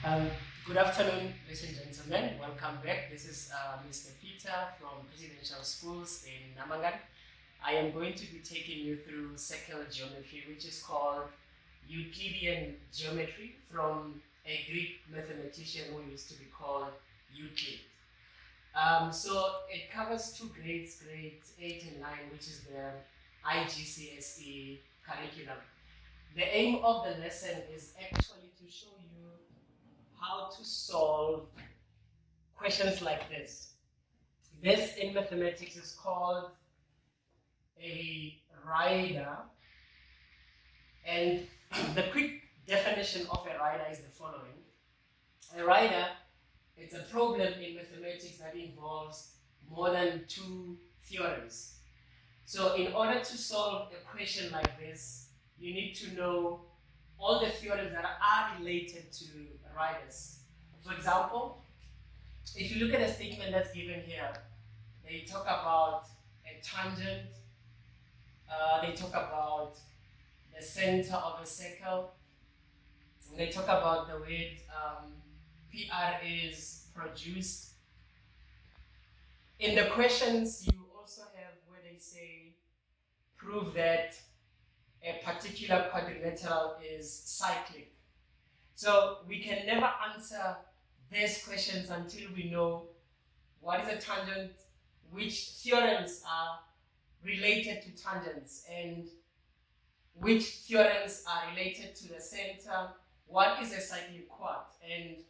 Um, Good afternoon, ladies and gentlemen. Welcome back. This is Mr. Peter from Residential Schools in Namangan. I am going to be taking you through circular geometry, which is called Euclidean Geometry, from a Greek mathematician who used to be called Euclid. So it covers two grades, grades 8 and 9, which is the IGCSE curriculum. The aim of the lesson is actually to show you how to solve questions like this. This in mathematics is called a rider, and the quick definition of a rider is the following. A rider is a problem in mathematics that involves more than two theorems. So in order to solve a question like this, you need to know all the theorems that are related to riders. For example, if you look at a statement that's given here, they talk about a tangent, they talk about the center of a circle, and they talk about the way PR is produced. In the questions, you also have where they say, prove that a particular quadrilateral is cyclic. So we can never answer these questions until we know what is a tangent, which theorems are related to tangents, and which theorems are related to the center, what is a cyclic quad, and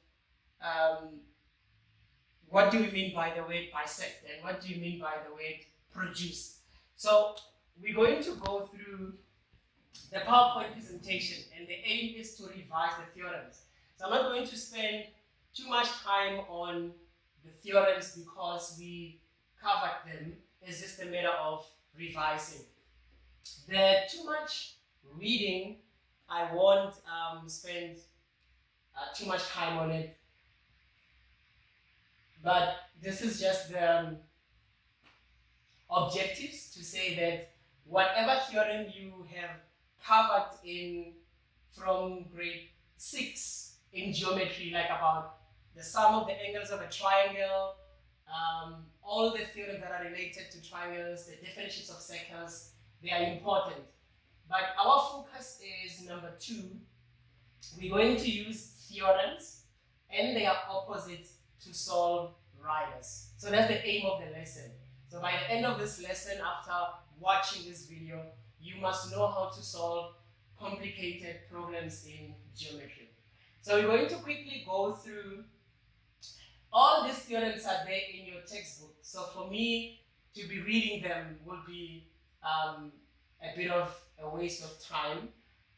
what do we mean by the word bisect, and what do you mean by the word produce. So we're going to go through the PowerPoint presentation, and the aim is to revise the theorems. So I'm not going to spend too much time on the theorems because we covered them. It's just a matter of revising. The too much reading, I won't spend too much time on it, but this is just the objectives to say that whatever theorem you have covered in from grade 6 in geometry, like about the sum of the angles of a triangle, all the theorems that are related to triangles, the definitions of circles, they are important. But our focus is number 2. We're going to use theorems and their opposites to solve riders. So that's the aim of the lesson. So by the end of this lesson, after watching this video, you must know how to solve complicated problems in geometry. So we're going to quickly go through all these theorems are there in your textbook. So for me to be reading them would be a bit of a waste of time.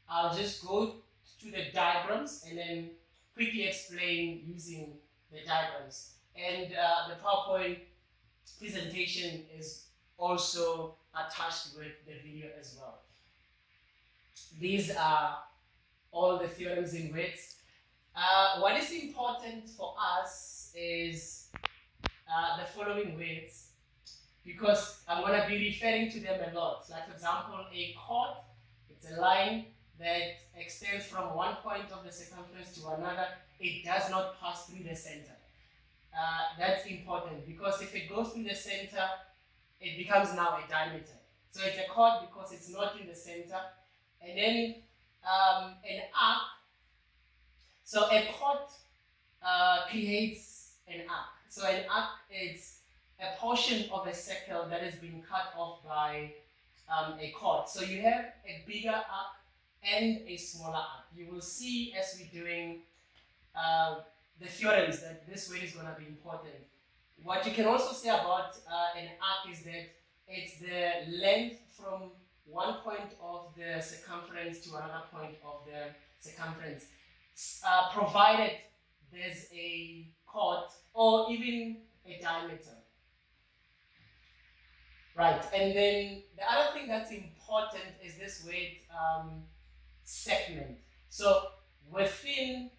I'll just go to the diagrams and then quickly explain using the diagrams. And the PowerPoint presentation is also attached with the video as well. These are all the theorems in words. What is important for us is the following words, because I'm going to be referring to them a lot. Like for example, a chord, it's a line that extends from one point of the circumference to another. It does not pass through the center. That's important because if it goes through the center, it becomes now a diameter. So it's a chord because it's not in the center. And then an arc. So a chord creates an arc. So an arc is a portion of a circle that has been cut off by a chord. So you have a bigger arc and a smaller arc. You will see as we're doing the theorems that this way is going to be important. What you can also say about an arc is that it's the length from one point of the circumference to another point of the circumference, provided there's a chord or even a diameter. Right, and then the other thing that's important is this word segment. So within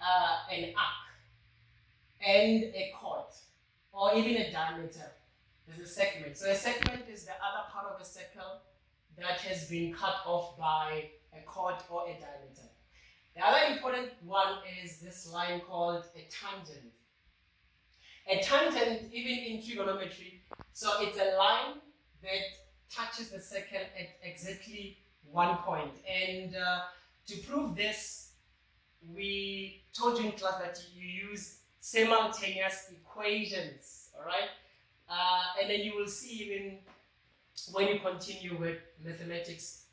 an arc and a chord or even a diameter, there's a segment. So a segment is the other part of a circle that has been cut off by a chord or a diameter. The other important one is this line called a tangent. A tangent, even in trigonometry, so it's a line that touches the circle at exactly one point. And to prove this, we told you in class that you use simultaneous equations, all right? And then you will see even when you continue with mathematics,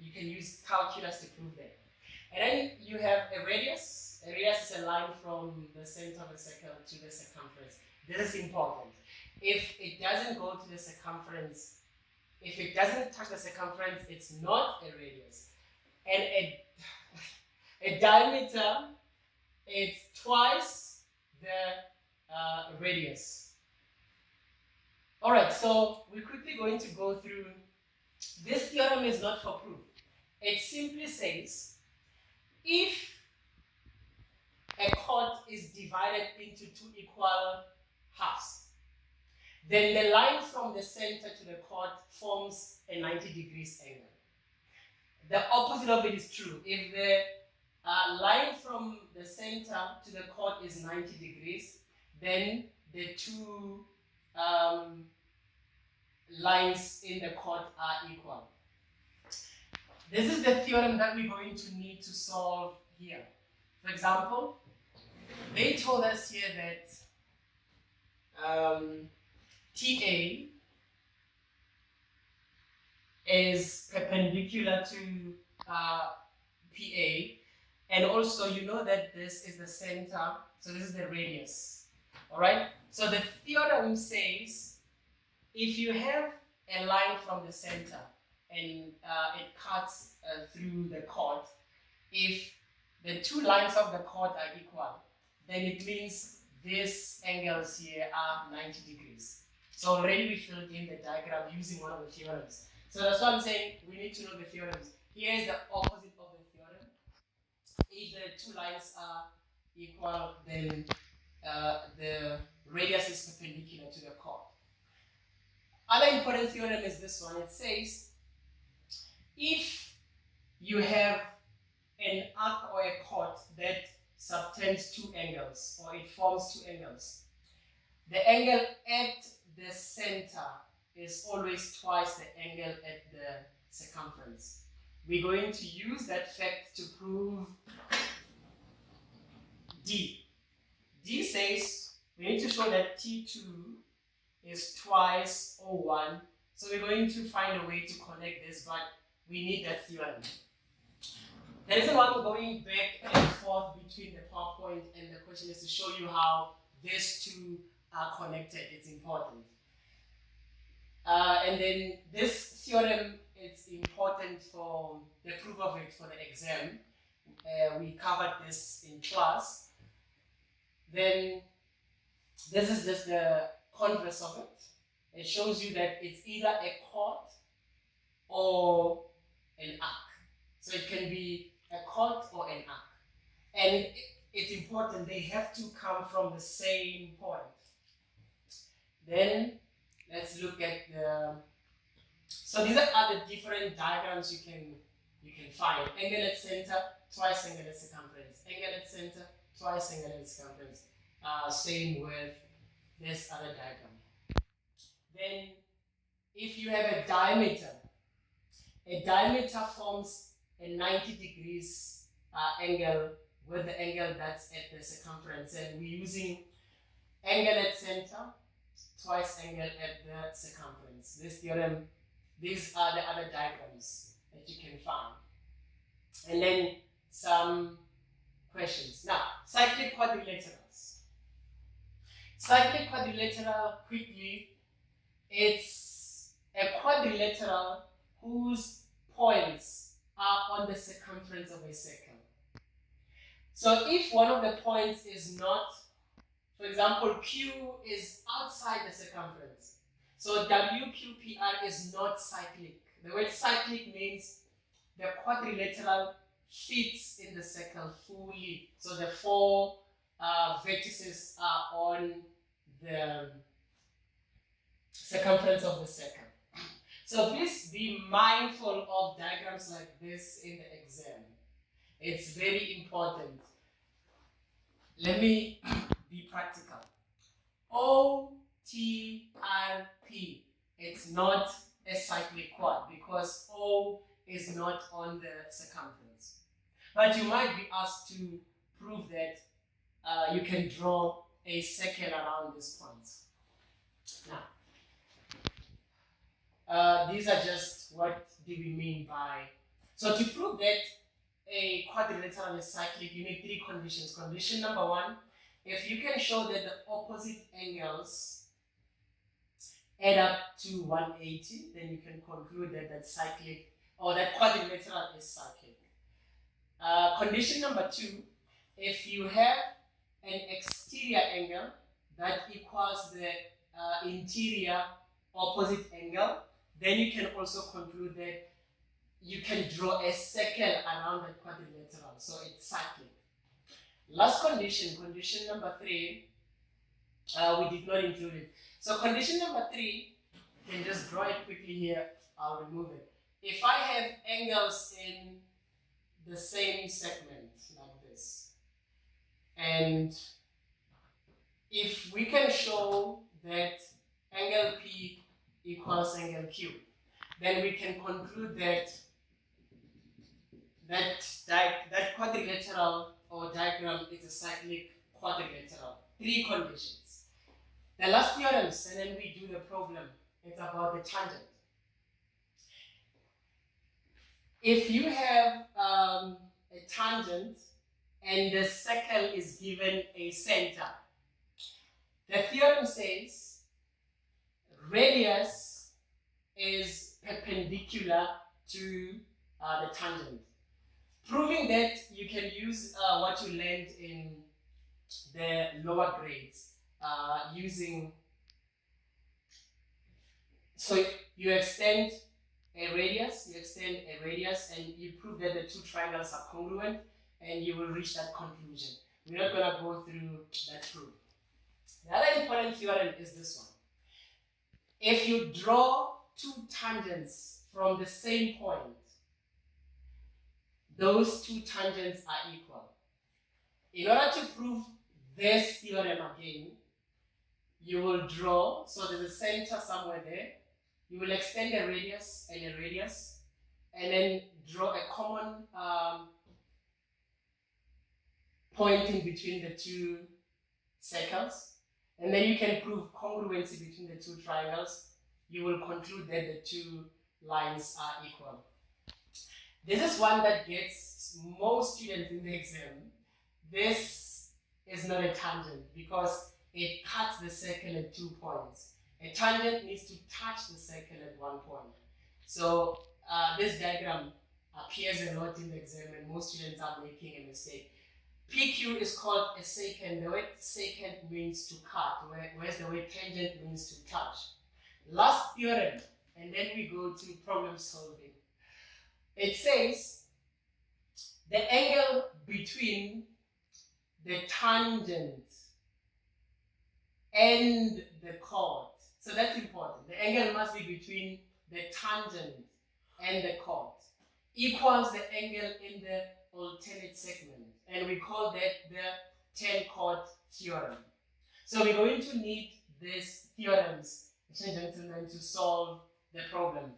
you can use calculus to prove that. And then you have a radius. A radius is a line from the center of the circle to the circumference. This is important. If it doesn't go to the circumference, if it doesn't touch the circumference, it's not a radius. And a diameter, it's twice the radius. All right, so we're quickly going to go through. This theorem is not for proof. It simply says, if a chord is divided into two equal halves, then the line from the center to the chord forms a 90 degrees angle. The opposite of it is true. If the line from the center to the chord is 90 degrees, then the two lines in the chord are equal. This is the theorem that we're going to need to solve here. For example, they told us here that TA is perpendicular to PA, and also you know that this is the center, so this is the radius. All right. So the theorem says if you have a line from the center and it cuts through the chord, if the two lines of the chord are equal, then it means these angles here are 90 degrees. So already we filled in the diagram using one of the theorems. So that's why I'm saying we need to know the theorems. Here is the opposite of the theorem. If the two lines are equal, then the radius is perpendicular to the chord. Other important theorem is this one. It says if you have an arc or a chord that subtends two angles, or it forms two angles, the angle at the center is always twice the angle at the circumference. We're going to use that fact to prove D. D says we need to show that T2 is twice O1. So we're going to find a way to connect this, but we need that theorem. The reason why I'm going back and forth between the PowerPoint and the question is to show you how these two are connected. It's important. And then this theorem is important for the proof of it for the exam. We covered this in class. Then this is just the converse of it. It shows you that it's either a chord or an arc. So it can be a chord or an arc. And it's important, they have to come from the same point. Then let's look at the, so these are the different diagrams you can find. Angle at center, twice angle at circumference. Angle at center, twice angle at circumference. Same with this other diagram. Then if you have a diameter forms a 90 degrees angle with the angle that's at the circumference, and we're using angle at center, twice angle at the circumference. This theorem, these are the other diagrams that you can find. And then some questions. Now, cyclic quadrilaterals. Cyclic quadrilateral, quickly, it's a quadrilateral whose points are on the circumference of a circle. So if one of the points is not, for example, Q is outside the circumference, so WQPR is not cyclic. The word cyclic means the quadrilateral fits in the circle fully. So the four vertices are on the circumference of the circle. So please be mindful of diagrams like this in the exam. It's very important. Let me be practical. OTRP, it's not a cyclic quad because O is not on the circumference. But you might be asked to prove that you can draw a circle around these points. Now, these are just what do we mean by. So to prove that a quadrilateral is cyclic, you need three conditions. Condition number one, if you can show that the opposite angles add up to 180, then you can conclude that that cyclic or that quadrilateral is cyclic. Condition number two, if you have an exterior angle that equals the interior opposite angle, then you can also conclude that you can draw a circle around the quadrilateral, so it's cyclic. Last condition, condition number three, we did not include it. So condition number three, you can just draw it quickly here, I'll remove it. If I have angles in the same segment like this, and if we can show that angle P equals angle Q, then we can conclude that that quadrilateral or diagram is a cyclic quadrilateral. Three conditions. The last theorems, and then we do the problem. It's about the tangent. If you have a tangent and the circle is given a center, the theorem says radius is perpendicular to the tangent. Proving that, you can use what you learned in the lower grades using, so you extend a radius, and you prove that the two triangles are congruent, and you will reach that conclusion. We're not going to go through that proof. The other important theorem is this one. If you draw two tangents from the same point, those two tangents are equal. In order to prove this theorem again, you will draw, so there's a center somewhere there, you will extend a radius, and then draw a common point in between the two circles, and then you can prove congruency between the two triangles. You will conclude that the two lines are equal. This is one that gets most students in the exam. This is not a tangent because it cuts the circle at 2 points. A tangent needs to touch the circle at 1 point. So this diagram appears a lot in the exam, and most students are making a mistake. PQ is called a secant. The word secant means to cut, whereas the word tangent means to touch. Last theorem, and then we go to problem solving. It says the angle between the tangent and the chord. So that's important. The angle must be between the tangent and the chord equals the angle in the alternate segment, and we call that the 10-chord theorem. So we're going to need these theorems, ladies and gentlemen, to solve the problem.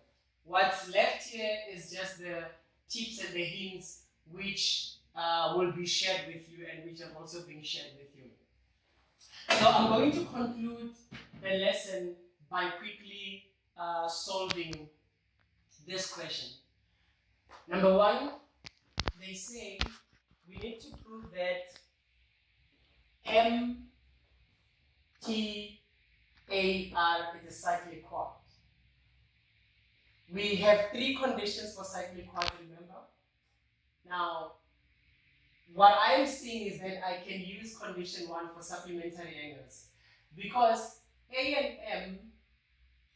What's left here is just the tips and the hints which will be shared with you and which have also been shared with you. So I'm going to conclude the lesson by quickly solving this question. Number one, they say we need to prove that MTAR is a cyclic quad. We have three conditions for cyclic quad, remember? Now, what I'm seeing is that I can use condition one for supplementary angles because A and M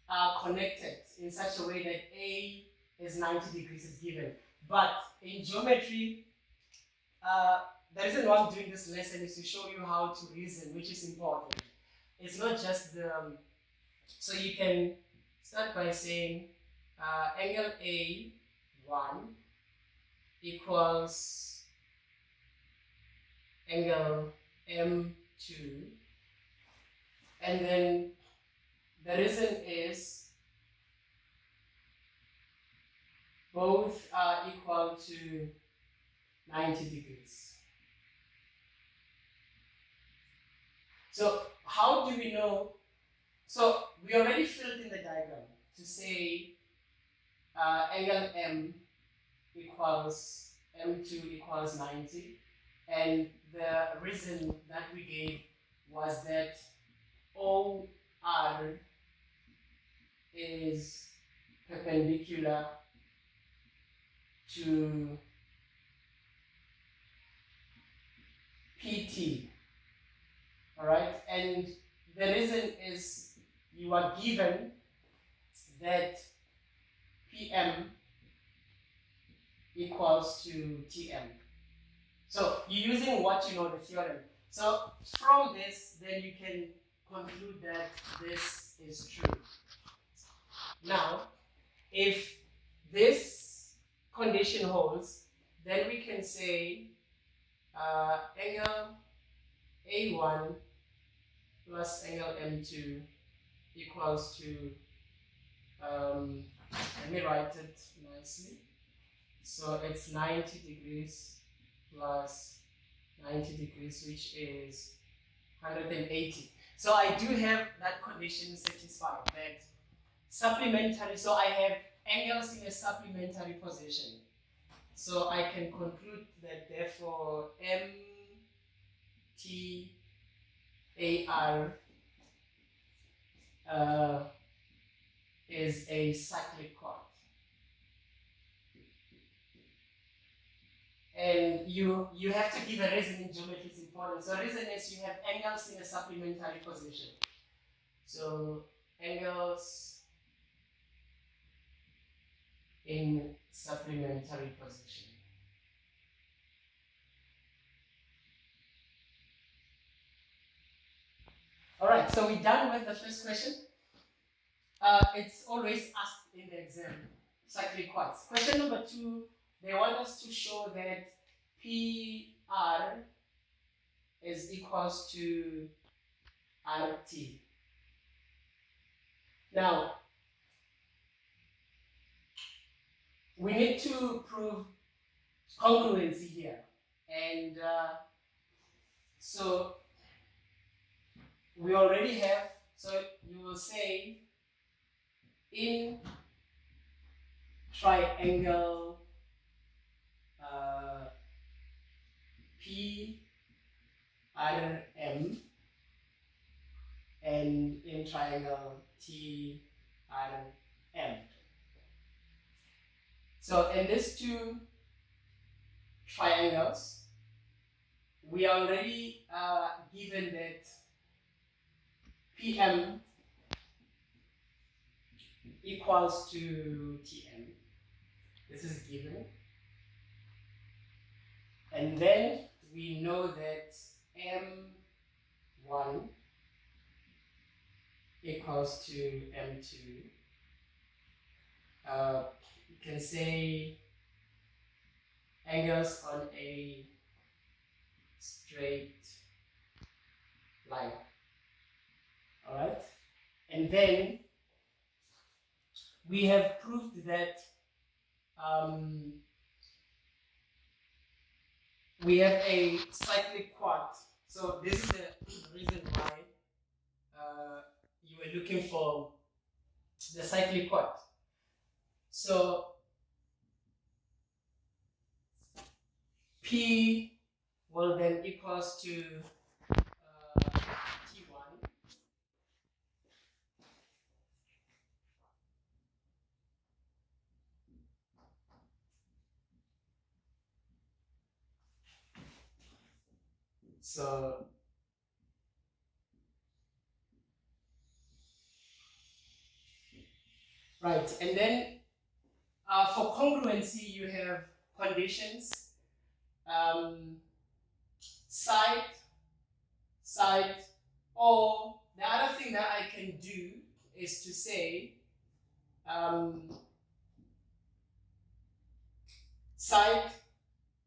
are connected in such a way that A is 90 degrees is given. But in geometry, the reason why I'm doing this lesson is to show you how to reason, which is important. It's not just the, so you can start by saying angle A1 equals angle M2, and then the reason is both are equal to 90 degrees. So how do we know? So we already filled in the diagram to say angle M equals M2 equals 90, and the reason that we gave was that OR is perpendicular to PT, all right? And the reason is you are given that PM equals to TM. So you're using what you know, the theorem. So from this, then you can conclude that this is true. Now, if this condition holds, then we can say angle A1 plus angle M2 equals to, let me write it nicely. So it's 90 degrees plus 90 degrees, which is 180. So I do have that condition satisfied, that supplementary, so I have angles in a supplementary position. So I can conclude that therefore MTAR is a cyclic quad. And you have to give a reason in geometry, it's important. So reason is you have angles in a supplementary position. So angles in supplementary position. All right, so we're done with the first question. It's always asked in the exam, cyclic quads. Question number 2, they want us to show that PR is equals to RT. Now, we need to prove congruency here. And so we already have, so you will say in triangle PRM and in triangle TRM. So in these two triangles, we are already given that PM equals to TM. This is given. And then we know that M1 equals to M2. You can say angles on a straight line. All right? And then we have proved that we have a cyclic quad. So this is the reason why you were looking for the cyclic quad. So P will then equals to T1. So right, and then for congruency, you have conditions, side, or the other thing that I can do is to say side,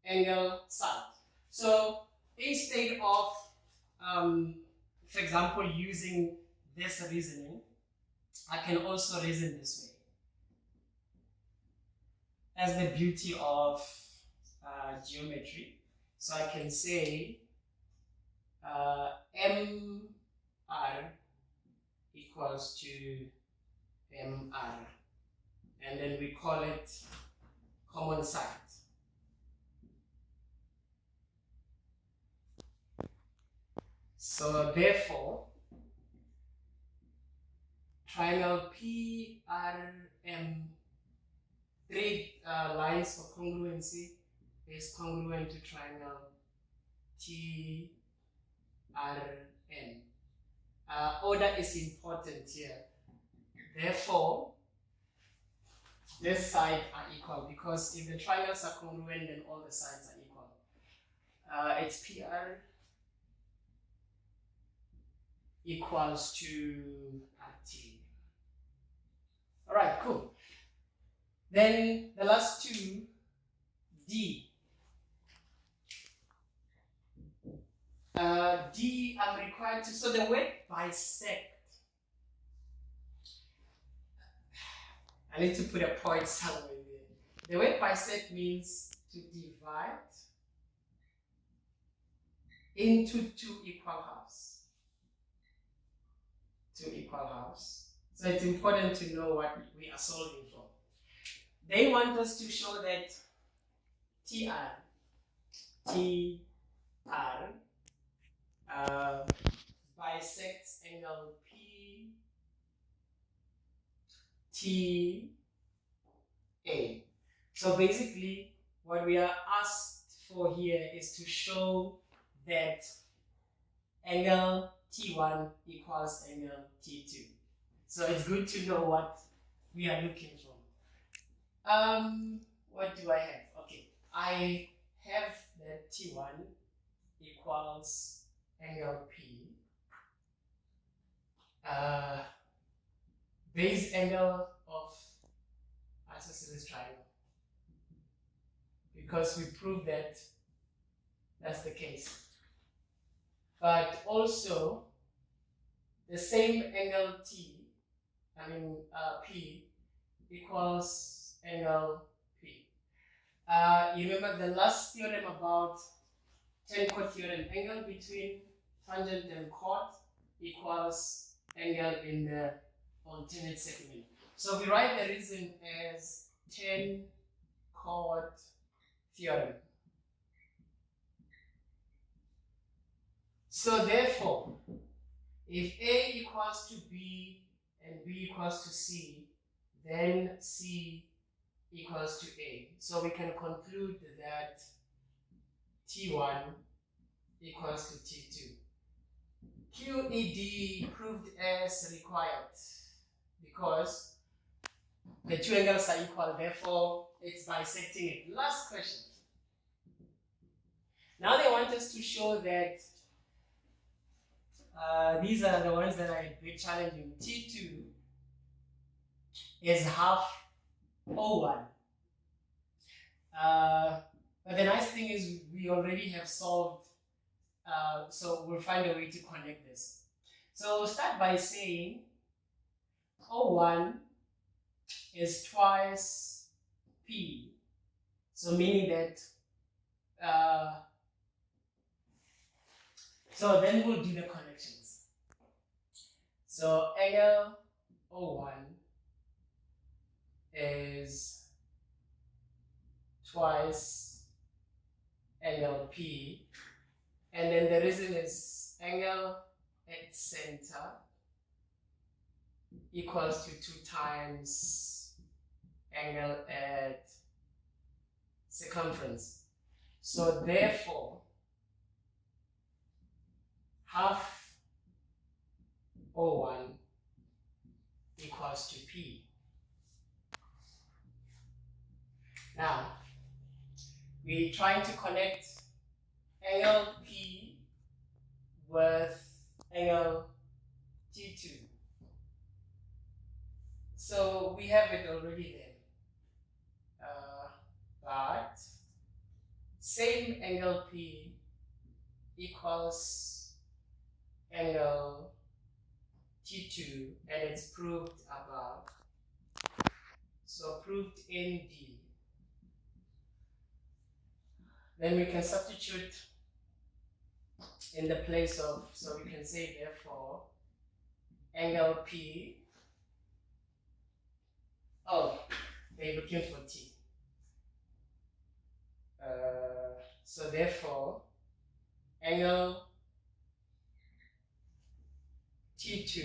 angle, side. So instead of, for example, using this reasoning, I can also reason this way. As the beauty of geometry. So I can say MR equals to MR, and then we call it common side. So therefore, triangle PRM, three lines for congruency, is congruent to triangle TRN. Order is important here. Therefore, this side are equal, because if the triangles are congruent, then all the sides are equal. It's PR equals to RT. All right, cool. Then the last two, D. D, I'm required to, so the word bisect, I need to put a point somewhere there. The word bisect means to divide into two equal halves. Two equal halves. So it's important to know what we are solving for. They want us to show that TR bisects angle PTA. So basically, what we are asked for here is to show that angle T1 equals angle T2. So it's good to know what we are looking for. What do I have? Okay, I have that T1 equals angle P, base angle of isosceles triangle, because we proved that that's the case. But also the same angle P equals angle P. You remember the last theorem about tan-chord theorem, angle between tangent and chord equals angle in the alternate segment. So we write the reason as tan-chord theorem. So therefore, if A equals to B and B equals to C, then C equals to A. So we can conclude that T1 equals to T2. QED proved as required because the two angles are equal, therefore it's bisecting it. Last question. Now they want us to show that these are the ones that are a bit challenging. T2 is half O1. But the nice thing is we already have solved, so we'll find a way to connect this. So we'll start by saying O1 is twice P. So meaning that, so then we'll do the connections. So angle O1 is twice angle P, and then the reason is angle at center equals to 2 times angle at circumference. So therefore, half O1 equals to P. Now, we're trying to connect angle P with angle T2. So we have it already there. But same angle P angle T2, and it's proved above. So proved in D. Then we can substitute in the place of, so we can say therefore angle P. Oh, they're looking for T. So therefore angle T2,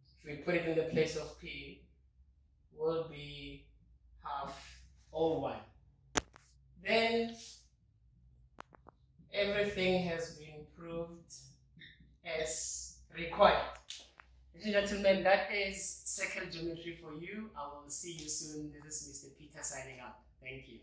if we put it in the place of P, will be half O1. Then everything has been proved as required. Ladies and gentlemen, that is circle geometry for you. I will see you soon. This is Mr. Peter signing up. Thank you.